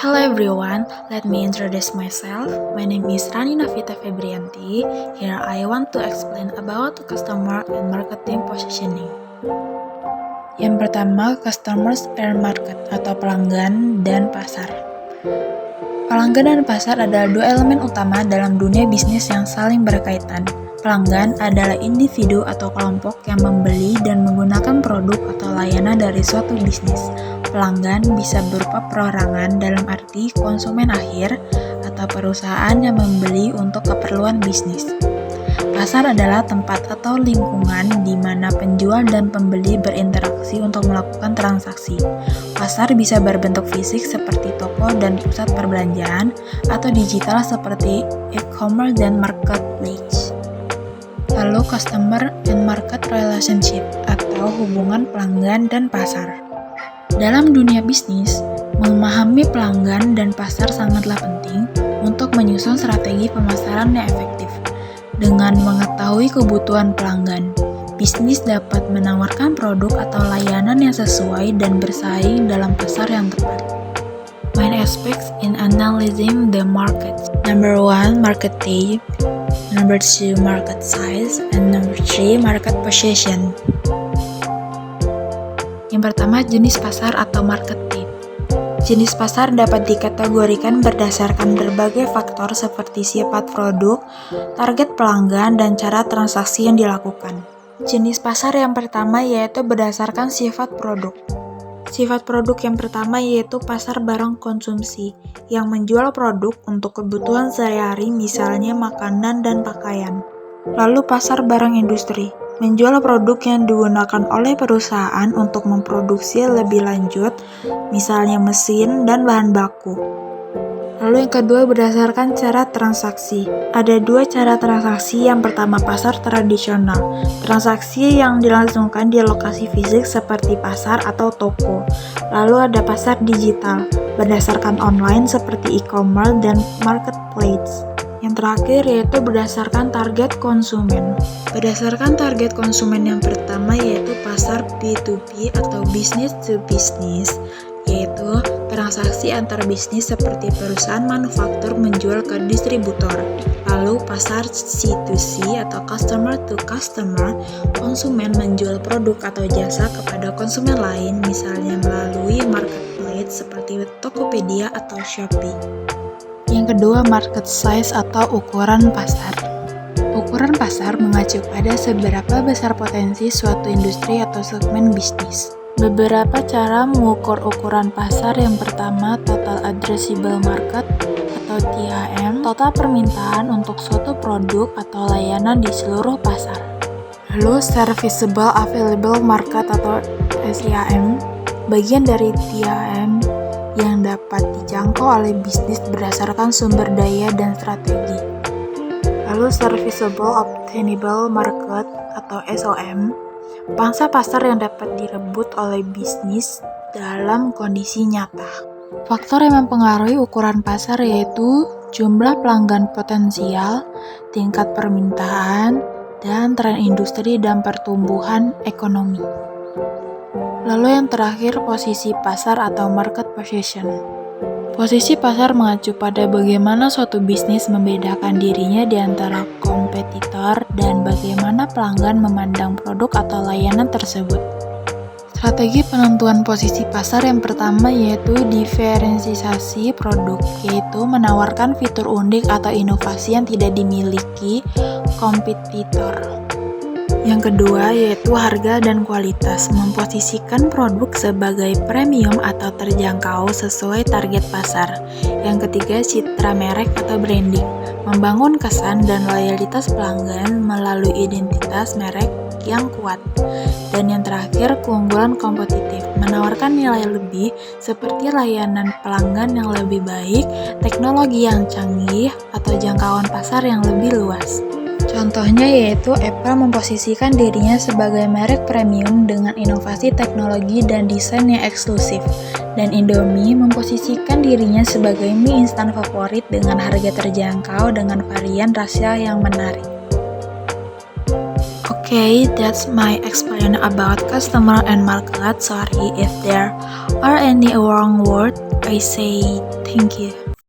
Hello everyone, let me introduce myself. My name is Rani Navita Febrianti. Here I want to explain about customer and marketing positioning. Yang pertama, customers and market atau pelanggan dan pasar. Pelanggan dan pasar adalah dua elemen utama dalam dunia bisnis yang saling berkaitan. Pelanggan adalah individu atau kelompok yang membeli dan menggunakan produk atau layanan dari suatu bisnis. Pelanggan bisa berupa perorangan dalam arti konsumen akhir atau perusahaan yang membeli untuk keperluan bisnis. Pasar adalah tempat atau lingkungan di mana penjual dan pembeli berinteraksi untuk melakukan transaksi. Pasar bisa berbentuk fisik seperti toko dan pusat perbelanjaan atau digital seperti e-commerce dan marketplace. Lalu customer and market relationship atau hubungan pelanggan dan pasar. Dalam dunia bisnis, memahami pelanggan dan pasar sangatlah penting untuk menyusun strategi pemasaran yang efektif. Dengan mengetahui kebutuhan pelanggan, bisnis dapat menawarkan produk atau layanan yang sesuai dan bersaing dalam pasar yang tepat. Main aspects in analyzing the market. Number 1, market type. Number 2, market size. And number 3, market position. Yang pertama, jenis pasar atau market type. Jenis pasar dapat dikategorikan berdasarkan berbagai faktor seperti sifat produk, target pelanggan, dan cara transaksi yang dilakukan. Jenis pasar yang pertama yaitu berdasarkan sifat produk. Sifat produk yang pertama yaitu pasar barang konsumsi, yang menjual produk untuk kebutuhan sehari-hari misalnya makanan dan pakaian. Lalu pasar barang industri, menjual produk yang digunakan oleh perusahaan untuk memproduksi lebih lanjut, misalnya mesin dan bahan baku. Lalu yang kedua berdasarkan cara transaksi. Ada dua cara transaksi. Yang pertama pasar tradisional, transaksi yang dilangsungkan di lokasi fisik seperti pasar atau toko. Lalu ada pasar digital, berdasarkan online seperti e-commerce dan marketplace. Yang terakhir yaitu berdasarkan target konsumen. Berdasarkan target konsumen yang pertama yaitu pasar B2B atau business to business, yaitu transaksi antar bisnis seperti perusahaan manufaktur menjual ke distributor. Lalu pasar C2C atau customer to customer, konsumen menjual produk atau jasa kepada konsumen lain, misalnya melalui marketplace seperti Tokopedia atau Shopee. Yang kedua, market size atau ukuran pasar. Ukuran pasar mengacu pada seberapa besar potensi suatu industri atau segmen bisnis. Beberapa cara mengukur ukuran pasar. Yang pertama, total addressable market atau TAM, total permintaan untuk suatu produk atau layanan di seluruh pasar. Lalu serviceable available market atau SAM, bagian dari TAM yang dapat dijangkau oleh bisnis berdasarkan sumber daya dan strategi. Lalu serviceable obtainable market atau SOM, pangsa pasar yang dapat direbut oleh bisnis dalam kondisi nyata. Faktor yang mempengaruhi ukuran pasar yaitu jumlah pelanggan potensial, tingkat permintaan, dan tren industri dan pertumbuhan ekonomi. Lalu yang terakhir, posisi pasar atau market position. Posisi pasar mengacu pada bagaimana suatu bisnis membedakan dirinya di antara kompetitor dan bagaimana pelanggan memandang produk atau layanan tersebut. Strategi penentuan posisi pasar yang pertama yaitu diferensiasi produk, yaitu menawarkan fitur unik atau inovasi yang tidak dimiliki kompetitor. Yang kedua yaitu harga dan kualitas, memposisikan produk sebagai premium atau terjangkau sesuai target pasar. Yang ketiga, citra merek atau branding, membangun kesan dan loyalitas pelanggan melalui identitas merek yang kuat. Dan yang terakhir, keunggulan kompetitif, menawarkan nilai lebih seperti layanan pelanggan yang lebih baik, teknologi yang canggih, atau jangkauan pasar yang lebih luas. Contohnya yaitu Apple memposisikan dirinya sebagai merek premium dengan inovasi teknologi dan desain yang eksklusif, dan Indomie memposisikan dirinya sebagai mie instan favorit dengan harga terjangkau dengan varian rasa yang menarik. Oke, Okay, that's my explanation about customer and market. Sorry if there are any wrong word. I say thank you.